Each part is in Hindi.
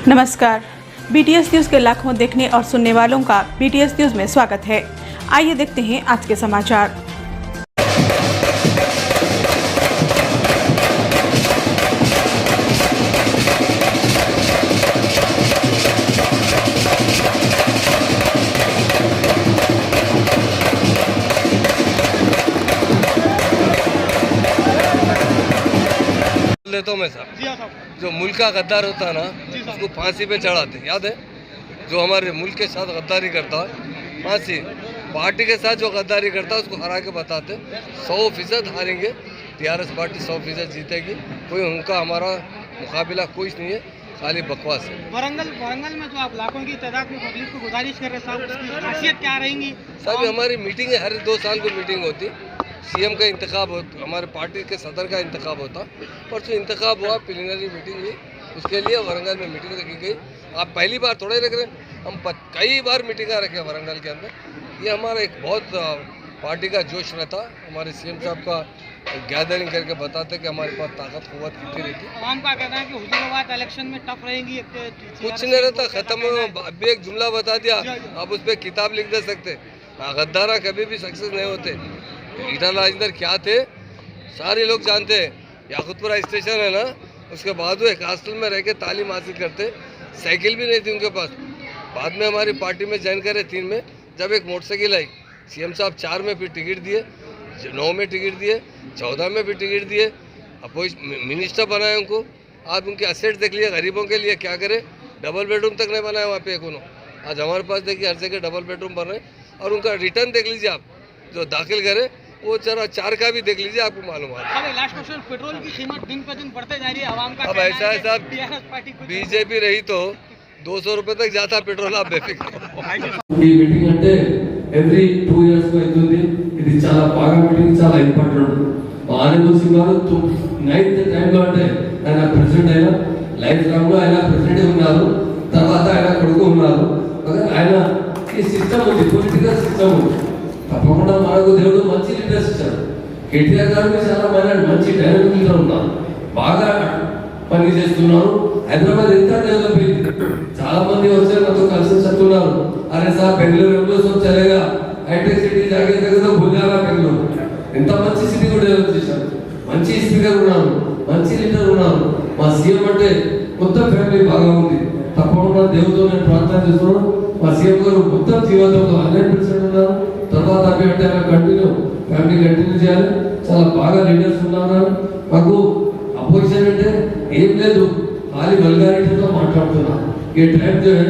नमस्कार। BTS न्यूज़ के लाखों देखने और सुनने वालों का BTS न्यूज़ में स्वागत है। आइए देखते हैं आज के समाचार। लेता हूँ मैं साहब, जो मुल्क का गद्दार होता है ना उसको फांसी पे चढ़ाते, याद है? जो हमारे मुल्क के साथ गद्दारी करता है फांसी, पार्टी के साथ जो गद्दारी करता है उसको हरा के बताते 100% हारेंगे। TRS पार्टी 100% जीतेगी। कोई उनका हमारा मुकाबला कोई नहीं है, खाली बकवास है। वरंगल में जो आप लाखों की तादाद में पब्लिक को गुजारिश कर रहे साहब, उसकी खासियत क्या रहेंगी? सब हमारी मीटिंग है, हर 2 साल को मीटिंग होती। CM का इंतखाब होता, हमारे पार्टी के सदर का इंतखाब होता। परसों इंतखाब हुआ, प्रीलिमिनरी मीटिंग हुई, उसके लिए वरंगल में मीटिंग रखी गई। आप पहली बार थोड़े रख रहे हैं, हम कई बार मीटिंग रखे वरंगल के अंदर। ये हमारा एक बहुत पार्टी का जोश रहता। हमारे CM साहब का गैदरिंग करके बताते कि हमारे पास ताकत कुव्वत कितनी रहती। आवाम का कहना है कि हुजूराबाद इलेक्शन में टफ रहेंगी। कुछ नहीं रहता, खत्म। अभी एक जुमला बता दिया, आप उस पर किताब लिख दे सकते। गद्दारा कभी भी सक्सेस नहीं होते। ईटा राजेंद्र क्या थे सारे लोग जानते हैं। याकूतपुरा स्टेशन है ना, उसके बाद वो एक हॉस्टल में रह के तालीम हासिल करते। साइकिल भी नहीं थी उनके पास। बाद में हमारी पार्टी में ज्वाइन करे 3 में, जब एक मोटरसाइकिल आई। CM साहब 4 में फिर टिकट दिए, 9 में टिकट दिए, 14 में भी टिकट दिए। अपोजिशन मिनिस्टर बनाए उनको। आज उनके असेट देख लिए, गरीबों के लिए क्या करे। डबल बेडरूम तक नहीं बनाया वहाँ पे एक उन्होंने। आज हमारे पास देखिए हर जगह डबल बेडरूम बन रहे। और उनका रिटर्न देख लीजिए आप, जो दाखिल करे वो जरा 4 का भी देख लीजिए, आपको मालूम है। लास्ट क्वेश्चन, पेट्रोल की कीमत दिन पर दिन बढ़ते जा रही है। आवाम का अब ऐसा है साहब, BJP रही तो 200 रुपये तक जाता पेट्रोल। आप बेफिक्र। ఈ మీటింగ్ అంటే ఎవ్రీ 2 ఇయర్స్ కు అవుతుంది. ఇది చాలా బాగా మీటింగ్, చాలా ఇంపార్టెంట్. ఆనంద్ సింగ్ గారు 9th టైంలో అంటే ఆయన ప్రెసిడెంట్ అయినా, లైఫ్ లాంగ్ లో ఆయన ప్రెసిడెంట్ ఉన్నారు. తర్వాత ఆయన కొడుకు ఉన్నారు. ఆయన ఈ సిస్టమ్ ఉంది, పొలిటికల్ సిస్టమ్ ఉంది. తప్పకుండా మనకు దేవుడు మంచి లీడర్స్ ఇచ్చారు. కేటీఆర్ గారు చాలా మంచి డైనమిక్ లీడర్ ఉన్నారు, బాగా పని చేస్తున్నారు. హైదరాబాద్ ఎంత డెవలప్ అయింది. చాలా మంది వచ్చారు నాతో కలిసి చెప్తున్నారు, అరే సార్ బెంగళూరు सब चलेगा, హైటెక్ సిటీ जाके देखो भूल जाएगा బెంగళూరు. ఎంత మంచి సిటీ కూడా డెవలప్ చేశారు. మంచి స్పీకర్ ఉన్నారు, మంచి లీడర్ ఉన్నారు. మా CM అంటే మొత్తం ఫ్యామిలీ బాగా ఉంది. తప్పకుండా దేవుడితో నేను ప్రార్థన చేస్తున్నాను. మా CM గారు మొత్తం జీవితంలో 100% ఉన్నారు. తర్వాత అంటే కంటిన్యూ ఫ్యామిలీ కంటిన్యూ చేయాలి. చాలా బాగా లీడర్స్ ఉన్నారు. మాకు अपोजिशन అంటే ఏం లేదు, खाली वल्गैरिटी तो माట్లాడుతున్నా. ये टाइम जो है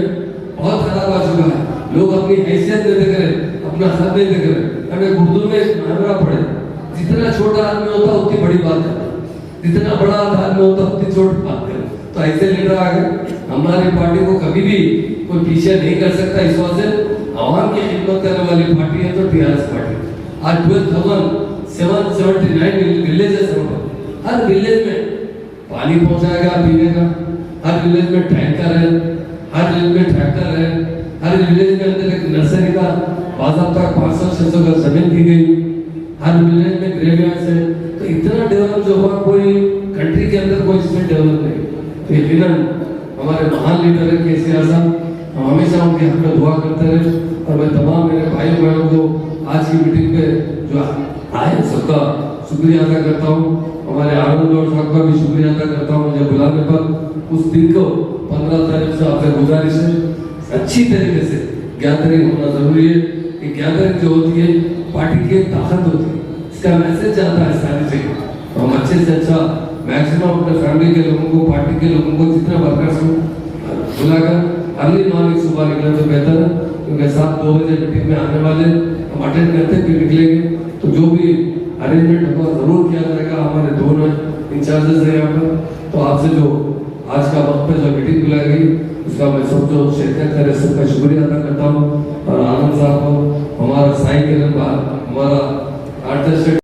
बहुत खराब आ चुका है. लोग अपनी हैसियत नहीं देख रहे, अपना हक नहीं देख रहे. हमें उर्दू में मानना पड़े, जितना छोटा आदमी होता उतनी बड़ी बात है, जितना बड़ा आदमी होता उतनी छोटी बात है. तो ऐसे लीडर आ गए. हमारी पार्टी को कभी भी कोई पीछे नहीं कर सकता. इस वजह से आवाम की खिदमत करने वाली पार्टी है तो TRS पार्टी. आज 12,779 विलेजेस हैं. हर विलेज में पानी पहुंचाएगा पीने का, हर विलेज में टैंकर है, हर विलेज में ट्रैक्टर है, हर विलेज में अंदर एक नर्सरी का बाज़ाब्ता 500-600 गज जमीन दी गई, हर विलेज में ग्रेवयार्ड्स है. तो इतना डेवलप जो हुआ कोई कंट्री के अंदर कोई स्टेट डेवलप नहीं. तो यकीनन हमारे महान लीडर है KCR साहब, हम हमेशा उनके हक में दुआ करते रहे. और मैं तमाम मेरे भाई बहनों को आज की मीटिंग पे जो आए सबका शुक्रिया अदा करता हूँ. हमारे आनंद और साहब का भी शुक्रिया अदा करता हूँ मुझे बुलाने पर. उस दिन को 15 तारीख से आपसे गुजारिश है, अच्छी तरीके से गैदरिंग होना जरूरी है. कि गैदरिंग जो होती है पार्टी की एक ताकत होती है, इसका मैसेज जाता है सारी जगह. तो हम अच्छे से अच्छा मैक्सिमम अपने फैमिली के लोगों को, पार्टी के लोगों को, जितने वर्कर्स को बुलाकर अर्ली मॉर्निंग सुबह निकले तो बेहतर है. क्योंकि 7-2 बजे मीटिंग में आने वाले हम अटेंड करते फिर निकलेंगे. तो जो भी अरेंजमेंट होगा जरूर किया जाएगा. हमारे 2 इंचार्जेस हैं यहाँ पर. तो आपसे जो आज का वक्त पे जो मीटिंग बुलाई गई उसका मैं सब जो शिरकत करे सबका शुक्रिया अदा करता हूँ. और आनंद साहब को, हमारा साई किरण हमारा आर्टिस्ट में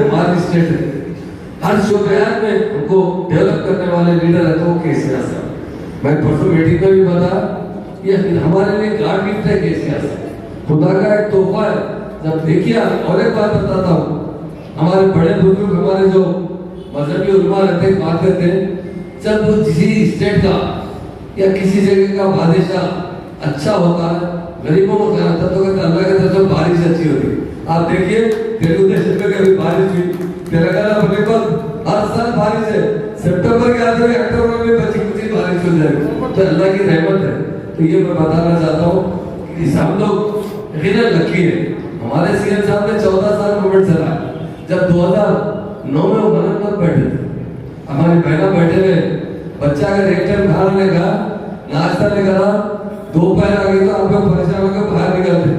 हमारी स्टेट है. हर शोबयान में उनको डेवलप करने वाले लीडर है तो KCR साहब. मैं परसों मीटिंग में भी बताया, ये हमारे लिए गॉड गिफ्ट है KCR साहब, खुदा का एक तोहफा है. जब देखिए और एक बात बताता हूँ, हमारे बड़े बुजुर्ग, हमारे जो मजहबी उलमा रहते हैं, बात करते हैं, जब वो किसी स्टेट का या किसी जगह का बादशाह अच्छा होता है, गरीबों को क्या होता है, तो कहते अल्लाह की तरफ से बारिश अच्छी होती है। आप देखिए तेलुगु देशम में कभी बारिश हुई, तेलंगाना होने पर हर साल बारिश है, सितंबर के आते हुए अक्टूबर में भी बची कुछ बारिश हो जाएगी, तो अल्लाह की रहमत है। तो ये मैं बताना चाहता हूँ कि हम लोग यकीनन लकी है। हमारे सीएम साहब ने 14 साल गवर्नमेंट चलाया। जब 2009 में वो मनन बैठे थे, हमारी बहना बैठे हुए, बच्चा अगर एक टाइम खाना नहीं खा, नाश्ता नहीं करा, दोपहर आ गई तो आप लोग परेशान होकर बाहर निकलते,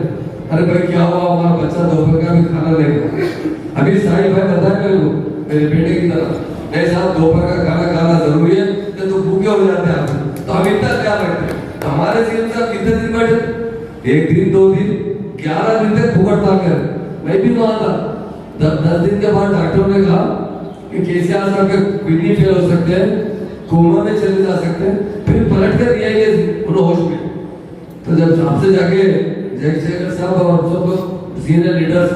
अरे भाई क्या हुआ, हमारा बच्चा दोपहर का भी खाना नहीं खा। अभी साहिब भाई बताए मेरे को, मेरे बेटे की तरह, नहीं साहब दोपहर का खाना खाना जरूरी है, तो भूखे हो जाते हैं आप, तो हम इतना ख्याल रखते हैं। हमारे सीएम साहब कितने दिन बैठे, 1 दिन 2 दिन 11 दिन तक फुकट मांगे। मैं भी वहां था। 10 दिन के बाद डॉक्टर ने कहा कि केसीआर साहब के किडनी फेल हो सकते हैं, कोमा में चले जा सकते हैं, फिर पलट कर दिया ये होश में। तो जब आपसे जाके जयशंकर साहब और सब सीनियर लीडर्स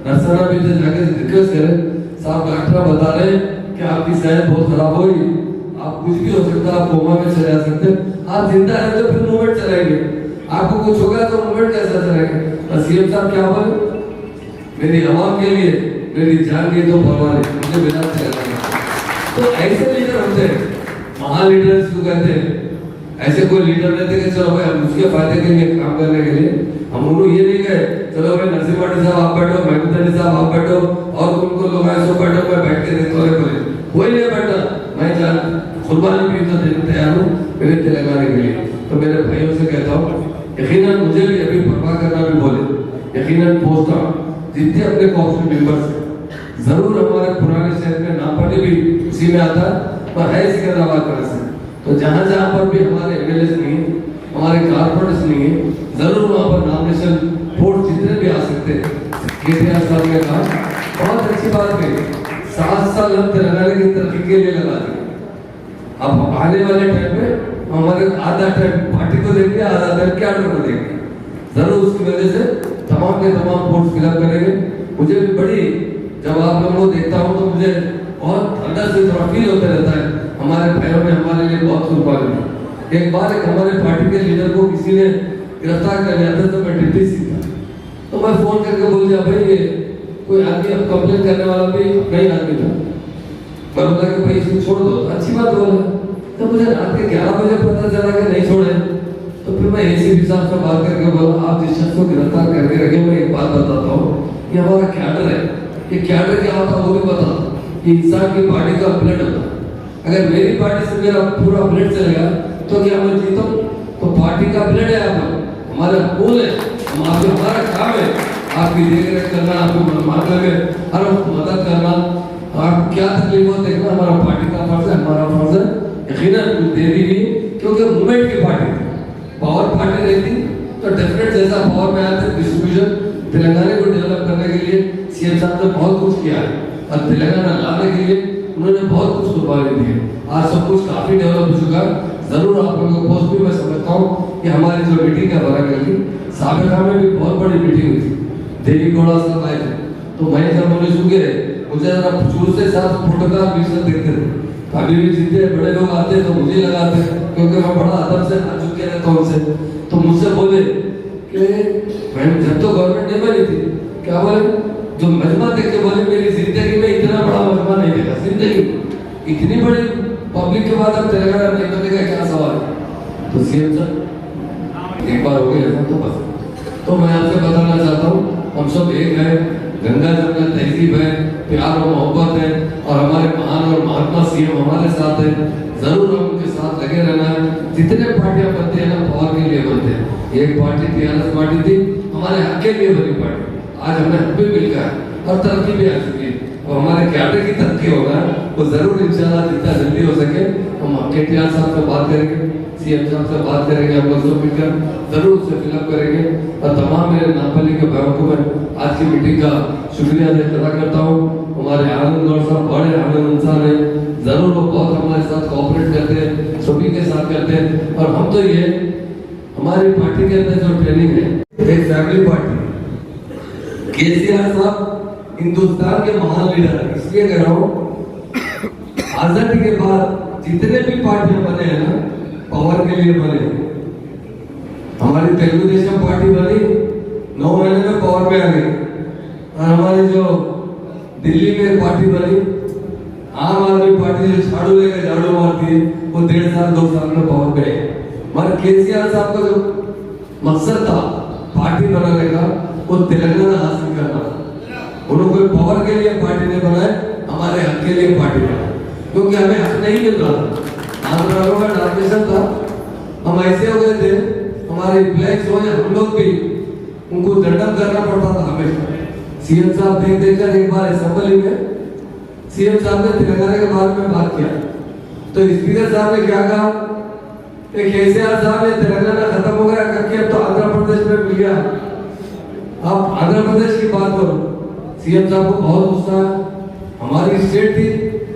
नरसना भी जाके रिक्वेस्ट करें, साहब डॉक्टर बता रहे हैं कि आपकी सेहत बहुत खराब होगी, आप कुछ भी हो सकता है, आप कोमा में चले जा सकते हैं, आप जिंदा है तो फिर मूवमेंट चलाएंगे, आपको कुछ होगा तो मूवमेंट कैसे चलाएंगे। और सीएम साहब क्या बोले, मेरी आवाम के लिए मेरी जान की तो परवाह नहीं, मुझे बिना चलाएंगे। तो ऐसे लीडर होते हैं, महान लीडर इसको कहते हैं। ऐसे कोई लीडर रहते कि चलो भाई हम उसके फायदे के लिए काम करने के लिए, हम उन्होंने ये नहीं कहे चलो भाई नरसिम्हा रेड्डी साहब आप बैठो, महमूद अली साहब आप बैठो, और उनको लोग ऐसे बैठो, मैं बैठ के देखता हूँ, कोई नहीं बैठा, मैं जान कुर्बानी भी तो देने तैयार हूँ मेरे तेलंगाना के लिए। तो मेरे भाइयों से कहता हूँ, यकीनन मुझे भी अभी परवाह करना भी बोले, यकीनन पहुंचता हूँ जितने अपने कॉपरेटिव मेंबर्स हैं, जरूर हमारे पुराने शहर में नामपल्ली भी उसी में आता है, पर है सिकंदराबाद का से। तो जहाँ जहाँ पर भी हमारे एमएलए नहीं है, हमारे कारपोरेटर्स नहीं है, जरूर वहाँ पर नॉमिनेशन वोट जितने भी आ सकते हैं। केसीआर साहब ने कहा बहुत अच्छी बात है, 7 साल हम तेलंगाना की तरक्की के लिए लगा दिए। अब आने वाले टाइम में हमारे आधा टाइम पार्टी को देंगे, आधा टाइम कैडर को देंगे, जरूर उसकी वजह से तमाम के तमाम वोट फिलअप करेंगे। मुझे भी बड़ी, जब आप लोगों को देखता हूँ तो मुझे बहुत अंदर से थोड़ा फील होता रहता है, हमारे भाइयों ने हमारे लिए बहुत कुर्बानी दी। एक बार एक हमारे पार्टी के लीडर को किसी ने गिरफ्तार कर लिया था, तो मैं डिप्टी सी था, तो मैं फोन करके बोल दिया भाई ये कोई आदमी अब कंप्लेन करने वाला भी नहीं आदमी था, मैं बोला कि भाई इसको छोड़ दो, अच्छी बात बोला। तो मुझे रात के 11 बजे पता चला कि नहीं छोड़े, तो फिर मैं एसीपी साहब से बात करके बोला आप जिस शख्स को गिरफ्तार करके रखे, मैं एक बात बताता हूँ, ये हमारा कैडर है, ये कैडर क्या होता है वो भी बता, ये इंसान की पार्टी का ब्लड होता है। अगर मेरी पार्टी से मेरा पूरा ब्लड चलेगा तो क्या मैं जीता हूँ, तो पार्टी का ब्लड है, आप हमारा खून है, हमारा काम है आपकी देख रेख करना, आपको मामले में हर मदद करना, आप क्या तकलीफ हो देखना हमारा पार्टी का फर्ज है, हमारा फर्ज है। यकीनन देरी भी, क्योंकि मूवमेंट की पार्टी थी, पावर पार्टी रहती तो डेफिनेट जैसा पावर में आया था डिस्ट्रीब्यूशन तेलंगाना को डेवलप करने के लिए सीएम साहब ने बहुत कुछ किया है, और तेलंगाना लाने के लिए उन्होंने बहुत कुछ कुर्बानी दी है। आज सब कुछ काफी डेवलप हो चुका है। जरूर आप लोगों को पोस्ट भी मैं समझता हूँ कि हमारी जो मीटिंग है बराबर की साबिका में भी बहुत बड़ी मीटिंग हुई थी, देवी गौड़ा साहब आए थे, तो मैं जब बोले चुके मुझे जरा शुरू से साथ फोटोग्राफ भी देखते थे, अभी भी जितने बड़े लोग आते तो मुझे लगाते, क्योंकि मैं बड़ा अदब से आ चुके रहता हूँ उनसे। तो मुझसे बोले कि मैम जब तो गवर्नमेंट नहीं बनी थी, क्या बोले, जो मजमा देख के बोले मेरी जिंदगी में इतना बड़ा मजमा नहीं देखा, जिंदगी इतनी बड़ी पब्लिक के बाद अब तेलंगाना नहीं बनेगा, क्या सवाल है। तो सीएम सर एक बार हो गया तो बस, तो मैं आपसे बताना चाहता हूँ हम सब एक है, गंगा जमुना तहजीब है, प्यार और मोहब्बत है, और हमारे महान और महात्मा सीएम हमारे साथ है, जरूर हम उनके साथ लगे रहना है। जितने पार्टियां बनते हैं ना पावर के लिए बनते हैं, एक पार्टी टीआरएस पार्टी थी हमारे हक के लिए बनी पार्टी, आज हमें हक भी मिल गया और तरक्की भी आ चुकी है, और हमारे कैडर की तरक्की होगा वो जरूर इंशाल्लाह जितना जल्दी हो सके हम केटीआर साहब से बात करेंगे, सीएम साहब से बात करेंगे, हम लोग सब मिलकर जरूर उसे फिलअप करेंगे। और तमाम मेरे नामपल्ली के भाइयों को मैं आज की मीटिंग का शुक्रिया अदा करता हूँ। हमारे आनंद गौड़ साहब बड़े आनंद इंसान है, जरूर वो बहुत हमारे साथ कोऑपरेट करते हैं, सभी के साथ करते हैं। और हम तो ये हमारी पार्टी के अंदर जो ट्रेनिंग है एक फैमिली पार्टी, केसीआर साहब हिंदुस्तान के महान लीडर है, इसलिए कह रहा हूँ आजादी के बाद जितने भी पार्टियां बने हैं ना पावर के लिए बने। हमारी तेलुगु देशम पार्टी बनी, 9 महीने में पावर में आ गई। और हमारी जो दिल्ली में पार्टी बनी, आम आदमी पार्टी जो झाड़ू लेकर झाड़ू मारती है, वो 1.5 साल 2 साल में पावर में है। मगर केसीआर साहब का जो मकसद था पार्टी बनाने का, वो तेलंगाना हासिल करना था। उन्होंने कोई पावर के लिए पार्टी नहीं बनाए, हमारे हक के लिए पार्टी बनाए, क्योंकि हमें हक नहीं मिल रहा था। आंध्र का नॉमिनेशन था, हम ऐसे हो गए थे, हमारे फ्लैग्स हो या हम लोग भी उनको दंडन करना पड़ता था हमेशा। सीएम साहब देख कर एक बार असेंबली में सीएम साहब ने तेलंगाना के बारे में बात किया, तो स्पीकर साहब ने क्या कहा कि केसीआर साहब ने तेलंगाना खत्म हो गया करके अब तो आंध्र प्रदेश में मिल गया, आप आंध्र प्रदेश की बात करो। सीएम साहब को बहुत गुस्सा है। हमारी स्टेट थी,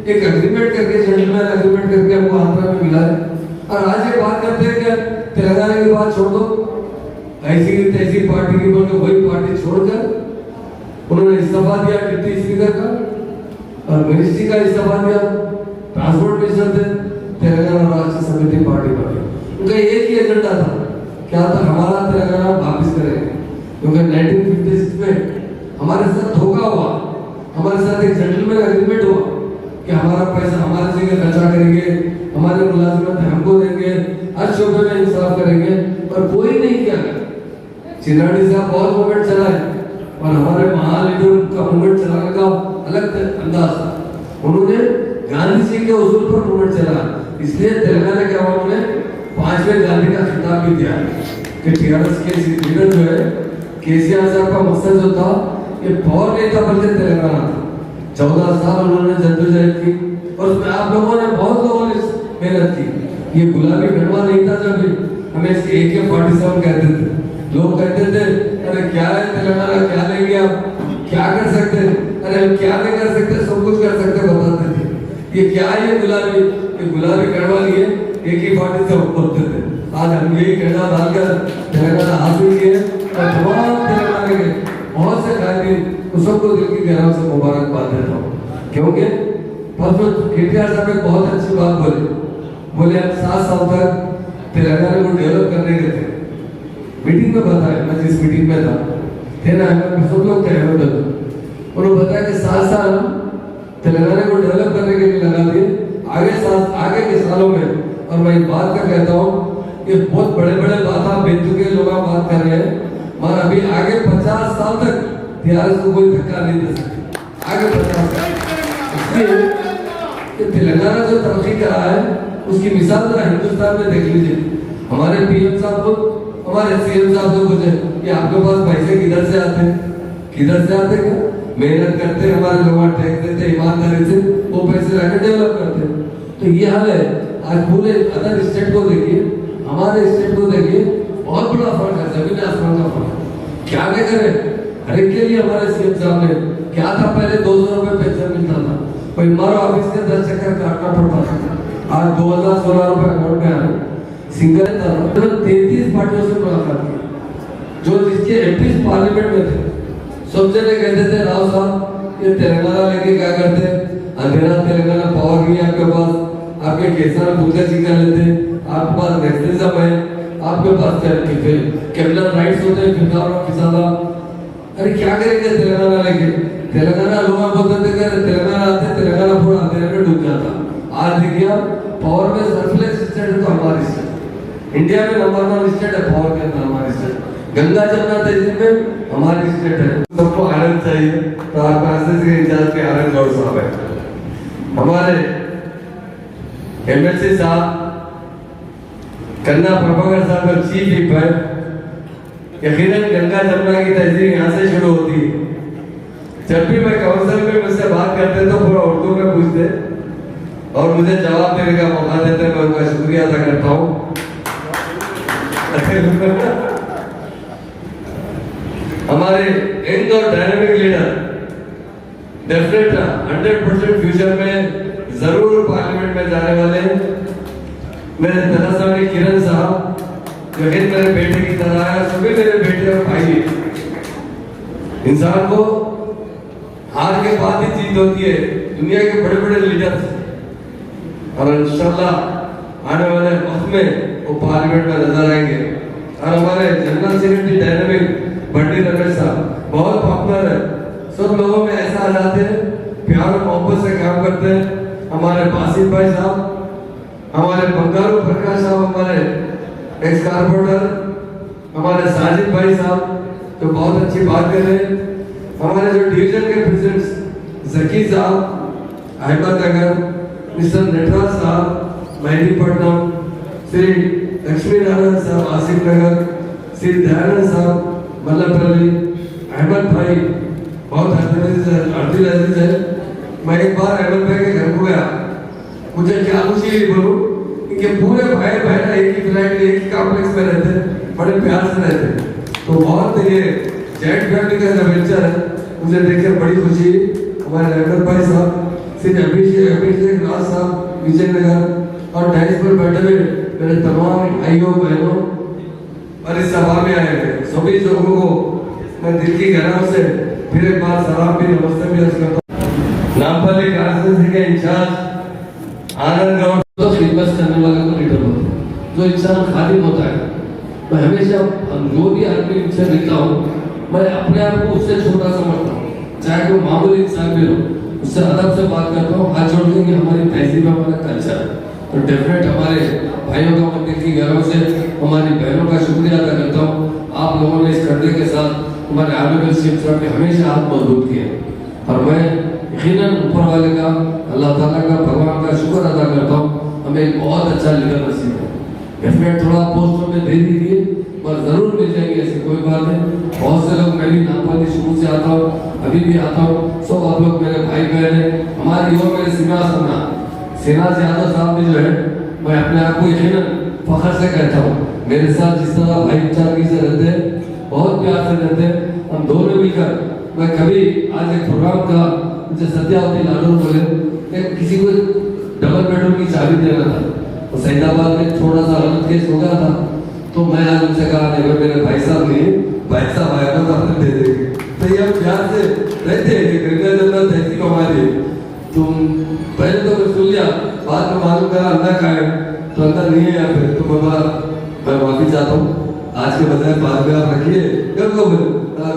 एक एग्रीमेंट करके, जेंटलमैन एग्रीमेंट करके हमको आंध्र में मिला है, और आज ये बात करते हैं कि तेलंगाना की बात छोड़ दो, ऐसी की तैसी पार्टी की बोलकर वही पार्टी छोड़कर उन्होंने इस्तीफा दिया डिप्टी स्पीकर का, और मिनिस्ट्री का इस्तीफा दिया। ट्रांसपोर्ट मिनिस्टर थे, तेलंगाना राष्ट्र समिति पार्टी बनी। उनका एक ही एजेंडा था, क्या था, हमारा तेलंगाना वापस करेंगे, क्योंकि 1956 में हमारे साथ धोखा हुआ, हमारे साथ एक जेंटलमैन एग्रीमेंट हुआ कि हमारा पैसा हमारे जगह खर्चा करेंगे, हमारे मुलाजिमत हमको देंगे, हर शोबे में इंसाफ करेंगे, और कोई नहीं किया। चिरानी साहब बहुत मूवमेंट चलाए, और हमारे महान लीडर का मूवमेंट चलाने का अलग अंदाज था। उन्होंने गांधी जी के उसूल पर मूवमेंट चला, इसलिए तेलंगाना के अवाम ने 5वें गांधी का खिताब भी दिया कि टीआरएस के लीडर जो है केसीआर साहब का मकसद जो था ये पावर नहीं था, बल्कि तेलंगाना था। 14 साल उन्होंने जद्दोजहद की, और उसमें आप लोगों ने, बहुत लोगों ने मेहनत की। ये गुलाबी गढ़वा नहीं था, जब हमें AK-47 कहते थे, लोग कहते थे अरे क्या है तेलंगाना, क्या लेंगे आप, क्या कर सकते हैं, अरे हम क्या नहीं कर सकते, सब कुछ कर सकते बताते थे। ये क्या है, ये गुलाबी गढ़वा लिए AK-47 बोलते थे। आज हम यही गढ़वा डालकर तेलंगाना हासिल किए, और तमाम तेलंगाना के बहुत से कायदीन सबको दिल की गहराई से मुबारकबाद देता हूँ, क्योंकि परसों केटीआर साहब ने बहुत अच्छी बात बोले हम 7 साल तक तेलंगाना को डेवलप करने के थे। मीटिंग में बताया, मैं जिस मीटिंग में था थे ना, सब लोग थे, उन्होंने बताया कि 7 साल तेलंगाना को डेवलप करने के लिए लगा दिए, आगे के सालों में, और मैं बात का कहता हूँ ये बहुत बड़े बात आप बेतुके लोग बात कर रहे हैं, मगर अभी आगे 50 साल तक टीआरएस को कोई धक्का नहीं दे सकता, आगे 50 साल। इसलिए तेलंगाना जो तरक्की कर रहा है उसकी मिसाल जरा हिंदुस्तान में देख लीजिए। हमारे पीएम साहब को, हमारे सीएम साहब को पूछे कि आपके पास पैसे किधर से आते क्या? मेहनत करते, हमारे लोग टैक्स देते ईमानदारी से, वो पैसे लाके डेवलप करते। तो ये हाल है। आज पूरे अदर स्टेट को देखिए, हमारे स्टेट को देखिए, बहुत बड़ा फर्क है, जमीन आसमान का फर्क। क्या करें, हर एक के लिए हमारे सीएम साहब ने क्या था, पहले 200 रुपए पेंशन मिलता था, कोई मारो ऑफिस के 10 चक्कर काटना पड़ता था, आज 2016 रुपए अकाउंट में आ रहे। सिंगल 33 पार्टियों से मुलाकात की, जो जिसके एमपी पार्लियामेंट में थे, सब जने कहते थे राव साहब ये तेलंगाना लेके क्या करते, अंधेरा तेलंगाना पावर नहीं है आपके पास, आपके केसर भूखे कर लेते, आपके पास नेशनलिज्म है, आपके पास कैपिटल राइट्स होते हैं, फिसादा। अरे क्या करेंगे तेलंगाना लेके? तेलंगाना लोग बोलते थे कि तेलंगाना आते, तेलंगाना पूरा अंधेरे में डूब जाता। आज देखिए पावर में सरप्लस स्टेट है तो हमारी स्टेट, इंडिया में नंबर 1 स्टेट है पावर के अंदर हमारी स्टेट, गंगा जमुना तहसील में हमारी स्टेट है। सबको आनंद चाहिए, तो आपका एसएससी के इंचार्ज पे आनंद गौड़ साहब है, हमारे एमएलसी साहब कन्ना प्रभाकर साहब का चीफ विप है। यकीनन गंगा जमुना की तहसील यहाँ से शुरू होती है। जब भी मैं काउंसिल में मुझसे बात करते तो पूरा उर्दू में पूछते और मुझे जवाब देने का मौका देते, मैं उनका शुक्रिया अदा करता हूँ। हमारे यंग और डायनामिक लीडर डेफिनेट 100% फ्यूचर में जरूर पार्लियामेंट में जाने वाले हैं। मेरे दादा साहब किरण साहब यकीन मेरे बेटे की तरह है, सभी मेरे बेटे और भाई। इंसान को हार के बाद ही जीत होती है, दुनिया के बड़े बड़े लीडर्स, और इंशाल्लाह आने वाले वक्त में वो पार्लियामेंट में नजर आएंगे। और हमारे जनरल सेक्रेटरी डायनेमिक बंडी रमेश साहब बहुत पॉपुलर है, सब लोगों में ऐसा आ जाते हैं, प्यार और मोहब्बत से काम करते हैं। हमारे बासित भाई साहब, हमारे बंगारू प्रकाश साहब, हमारे एक्स कारपोरेटर हमारे साजिद भाई साहब जो बहुत अच्छी बात कर रहे हैं, हमारे जो डिवीजन के प्रेसिडेंट जकी साहब अहमदनगर, मिस्टर नटराज साहब मेहदीपट्टनम, श्री लक्ष्मी नारायण साहब आसिफ नगर, श्री दयानंद साहब मल्लपल्ली, अहमद भाई बहुत अजीज है। मैं एक बार अहमद भाई के घर को गया, मुझे क्या खुशी बोलूं कि पूरे भाई बहन एक ही फ्लैट एक ही कॉम्प्लेक्स में रहते, बड़े प्यार से रहते। तो बहुत ये जॉइंट फैमिली का वेंचर है, मुझे देखकर बड़ी खुशी। हमारे अहमद भाई साहब, श्री अभिषेक राज साहब विजयनगर और डाइस पर बैठे हुए मेरे तमाम भाइयों बहनों और इस सभा में आए हुए सभी लोगों को मैं दिल की गहराइयों से फिर एक बार सलाम भी नमस्ते भी अर्ज करता हूँ। नामपल्ली कांस्टिट्यूंसी के इंचार्ज आनंद गौड़ तो खिदमत करने वाले को लीडर होते हैं, जो इंसान खाली होता है। मैं हमेशा जो भी आदमी मुझसे मिलता हूँ, मैं अपने आप को उससे छोटा समझता हूँ, चाहे वो मामूली इंसान भी हो, उससे अदब से बात करता हूँ, हाथ जोड़ के कि हमारी तहजीब में हमारा कल्चर है। तो डेफिनेट हमारे भाइयों का मैं दिल की गहराइयों से हमारी बहनों का शुक्रिया अदा करता हूँ। आप लोगों ने इस कंधे के साथ हमारे ऑनरेबल सीएम साहब ने हमेशा हाथ मजबूत किए और मैं यकीनन ऊपर वाले का, अल्लाह ताला का, भगवान का शुक्र अदा करता हूँ, हमें एक बहुत अच्छा लीडर नसीब है। डेफिनेट थोड़ा पोस्टों में दे दीजिए पर जरूर मिल जाएंगे, ऐसी कोई बात नहीं। बहुत से लोग, मैं भी नामपल्ली शुरू से आता हूँ, अभी भी आता हूँ, सब आप लोग मेरे भाई बहन हैं। हमारे युवा मेरे सेना से यादव साहब भी जो है, मैं अपने आप को यकीनन फख्र से कहता हूँ, मेरे साथ जिस तरह भाईचारगी से रहते हैं, बहुत प्यार से रहते हैं। हम दोनों मिलकर, मैं कभी आज एक प्रोग्राम का मुझे सत्यावती लाडू बोले किसी को डबल बेडरूम की चाबी देना था, तो सैदाबाद में थोड़ा सा गलत केस हो गया था, तो मैं आज उनसे कहा नहीं, मेरे भाई साहब नहीं, भाई साहब आएगा तो आपने दे देंगे। तो ये हम प्यार से रहते हैं कि गंगा जमुना तहसील हमारी। तुम पहले तो मैं सुन लिया, बाद में मालूम करा अंदर का है, तो अंदर नहीं है यहाँ पे, तो मैं माफी चाहता हूँ। आज के बजाय बाद में आप रखिए, कब को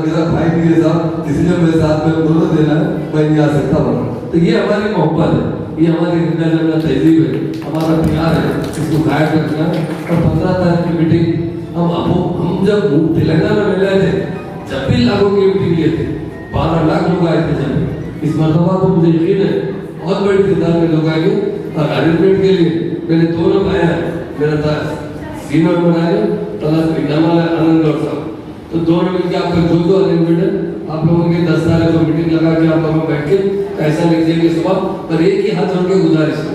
मेरा भाई मेरे साथ, इसलिए मेरे साथ में दोनों देना है, मैं नहीं आ सकता हूँ। तो ये हमारी मोहब्बत है, ये हमारी गंगा जमुना तहजीब है, हमारा प्यार है, इसको कायम रखना। और 15 तारीख की मीटिंग हम जब तेलंगाना में मिले थे, 26 लाखों की मीटिंग लिए थे, 12 लाख लोग आए थे जब। इस मरतबा तो मुझे यकीन है बहुत बड़ी तादाद में लोग आएंगे। और अरेंजमेंट के लिए मेरे दोनों भाई हैं, मेरा सीनियर बनाए आनंद गौड़ साहब, तो दोनों मिलकर आपका जो अरेंजमेंट है, आप लोगों के 10 तारीख को मीटिंग लगा के आप लोगों बैठ के कैसा लिख देंगे सुबह। पर एक ही हाथ जोड़ के गुजारिश है,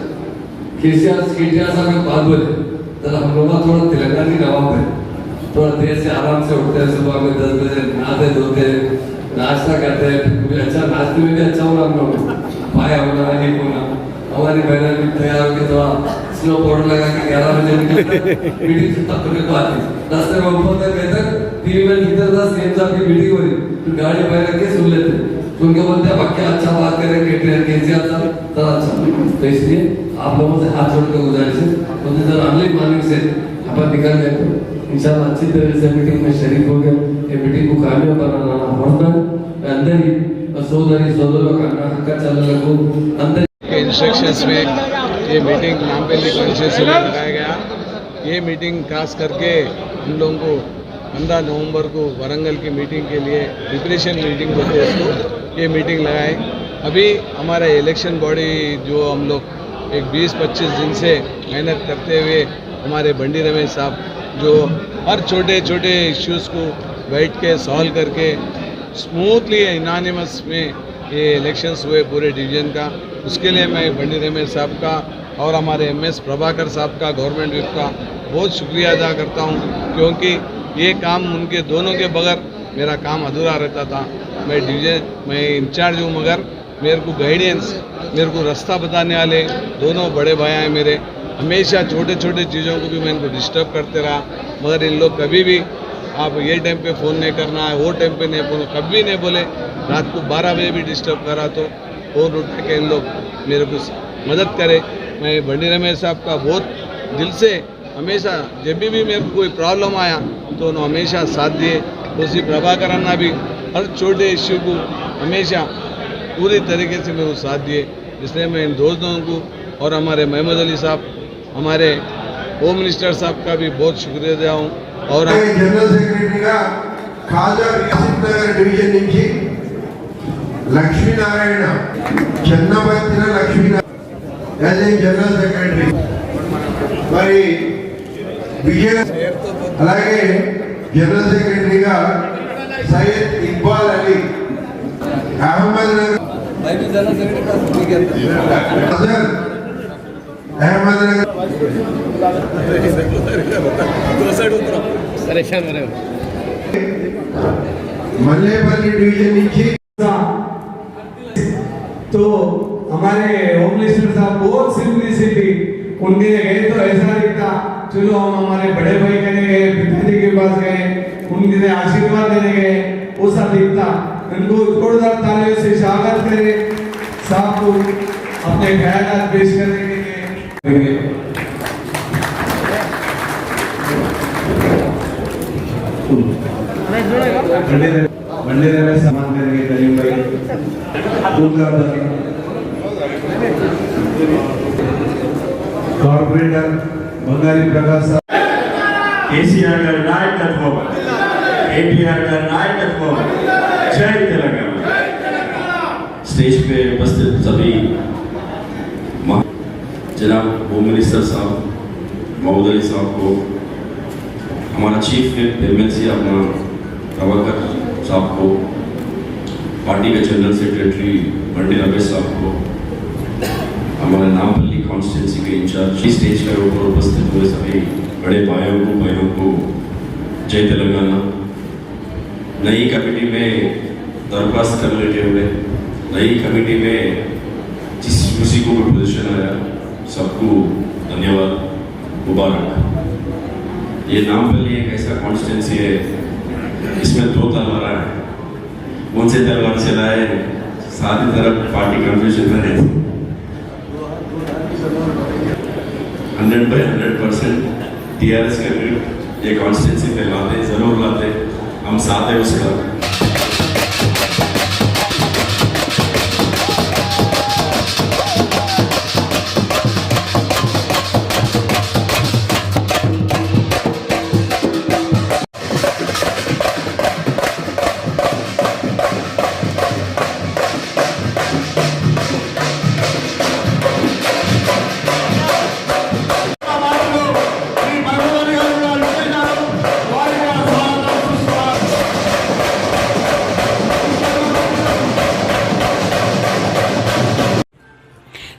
केसीआर साहब एक बात बोले, जरा हम लोग थोड़ा तेलंगानी नवाब है, थोड़ा देर से आराम से उठते हैं, सुबह में 10 बजे नहाते धोते हैं, नाश्ता करते हैं। अच्छा नाश्ते में भी अच्छा होना हम लोग, पाया होना नहीं होना, हमारी बहनें भी तैयार होकर थोड़ा स्नो पाउडर लगा के 11 बजे मीटिंग से तब को आती। रास्ते में ऊपर तक गए तक टीवी में किधर था सीएम साहब की मीटिंग हो रही, तो गाड़ी पहले के सुन लेते, तो उनके बोलते हैं क्या अच्छा बात करेंगे केसीआर साहब थोड़ा अच्छा। तो इसलिए आप लोगों से हाथ जोड़ के गुजारिश है, तो जरा अगली मॉर्निंग से अपन निकल गए तो इंशाल्लाह अच्छी तरह से मीटिंग में शरीक हो गए। ये मीटिंग को कामयाब बनाना होता अंदर ही सोदरी सोदरों का हक्का चलने को अंदर के इंस्ट्रक्शंस में ये मीटिंग नामपल्ली कॉन्स्टिट्यूंसी में लगाया गया। ये मीटिंग खास करके हम लोगों को 15 नवंबर को वरंगल की मीटिंग के लिए प्रिपरेशन मीटिंग बोलते हैं उसको, ये मीटिंग लगाए। अभी हमारे इलेक्शन बॉडी जो हम लोग एक 20-25 दिन से मेहनत करते हुए, हमारे बंडी रमेश साहब जो हर छोटे छोटे इश्यूज़ को बैठ के सॉल्व करके स्मूथली इनानिमस में ये इलेक्शंस हुए पूरे डिवीज़न का, उसके लिए मैं बंडी रमेश साहब का और हमारे MS प्रभाकर साहब का, गवर्नमेंट विप का बहुत शुक्रिया अदा करता हूँ, क्योंकि ये काम उनके दोनों के बगैर मेरा काम अधूरा रहता था। मैं इंचार्ज हूँ, मगर मेरे को गाइडेंस, मेरे को रास्ता बताने वाले दोनों बड़े भाई हैं मेरे। हमेशा छोटे छोटे चीज़ों को भी मैं इनको डिस्टर्ब करते रहा, मगर इन लोग कभी भी आप ये टाइम पे फ़ोन नहीं करना है, वो टाइम पे नहीं बोलो, कभी नहीं बोले। रात को 12 बजे भी डिस्टर्ब करा तो फ़ोन उठा के इन लोग मेरे को मदद करे। मैं बंडी रमेश साहब का बहुत दिल से हमेशा जब भी मेरे को कोई प्रॉब्लम आया तो उन्होंने हमेशा साथ दिए। उसी प्रभाकर अन्ना भी हर छोटे इश्यू को हमेशा पूरी तरीके से मेरे को साथ दिए। इसलिए मैं इन दोस्तों को और हमारे महमूद अली साहब, हमारे होम मिनिस्टर साहब का भी बहुत शुक्रिया देता हूँ। और जनरल सेक्रेटरीగా ఖాజా రియాసిత్ నగర్ డివిజన్ నుంచి లక్ష్మీనారాయణ చెన్నపత్తిన లక్ష్మీనారాయణ జనరల్ సెక్రటరీ, మరి విజయ అలాగే జనరల్ సెక్రటరీగా సయ్యద్ ఇక్బాల్ అలీ, అహ్మద్ నగర్ अहमद मल्लेपल्ली डिवीजन नीचे। तो हमारे होम मिनिस्टर साहब बहुत सिंपलिसिटी, उनके गए तो ऐसा दिखता चलो हम हमारे बड़े भाई के गए, पिताजी के पास गए, उनके आशीर्वाद देने गए, वो सब दिखता। इनको जोरदार तालियों से स्वागत करें साहब को अपने ख्यालात पेश करने के लिए। मंडे में सम्मान करेंगे करीम भाई, कॉर्पोरेटर बंगाली प्रकाश साहब, केसीआर गाరి నాయకత్వం, केटीआर గారి नायकत्व, जय तेलंगाना। स्टेज पे उपस्थित सभी जनाब होम मिनिस्टर साहब, महमूद अली साहब को, हमारा चीफ विप एमएलसी अपना प्रभाकर साहब को, पार्टी के जनरल सेक्रेटरी बंटी रमेश साहब को, हमारे नामपल्ली कॉन्स्टिट्यूंसी के इंचार्ज, स्टेज के ऊपर उपस्थित हुए सभी बड़े भाइयों को बहनों को जय तेलंगाना। नई कमेटी में दरख्वास्त कर लेते हुए नई कमेटी में जिस किसी को भी पोजीशन आया सबको धन्यवाद, मुबारक। ये नामपल्ली एक ऐसा कॉन्स्टिट्यूंसी है इसमें दो तलवार है, कौन से तलवार चलाए साथ ही तरफ पार्टी कंफ्यूजन में रहती। 100% टीआरएस कैंडिडेट ये कॉन्स्टिट्यूंसी पे लाते, जरूर लाते, हम साथ हैं उसका।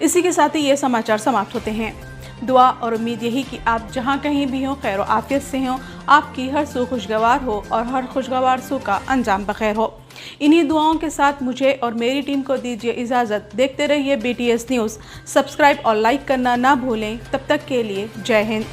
इसी के साथ ही ये समाचार समाप्त होते हैं। दुआ और उम्मीद यही कि आप जहाँ कहीं भी हो खैर आफियत से हो, आपकी हर सू खुशगवार हो और हर खुशगवार सू का अंजाम बखैर हो। इन्हीं दुआओं के साथ मुझे और मेरी टीम को दीजिए इजाज़त। देखते रहिए BTS न्यूज़, सब्सक्राइब और लाइक करना ना भूलें। तब तक के लिए जय हिंद।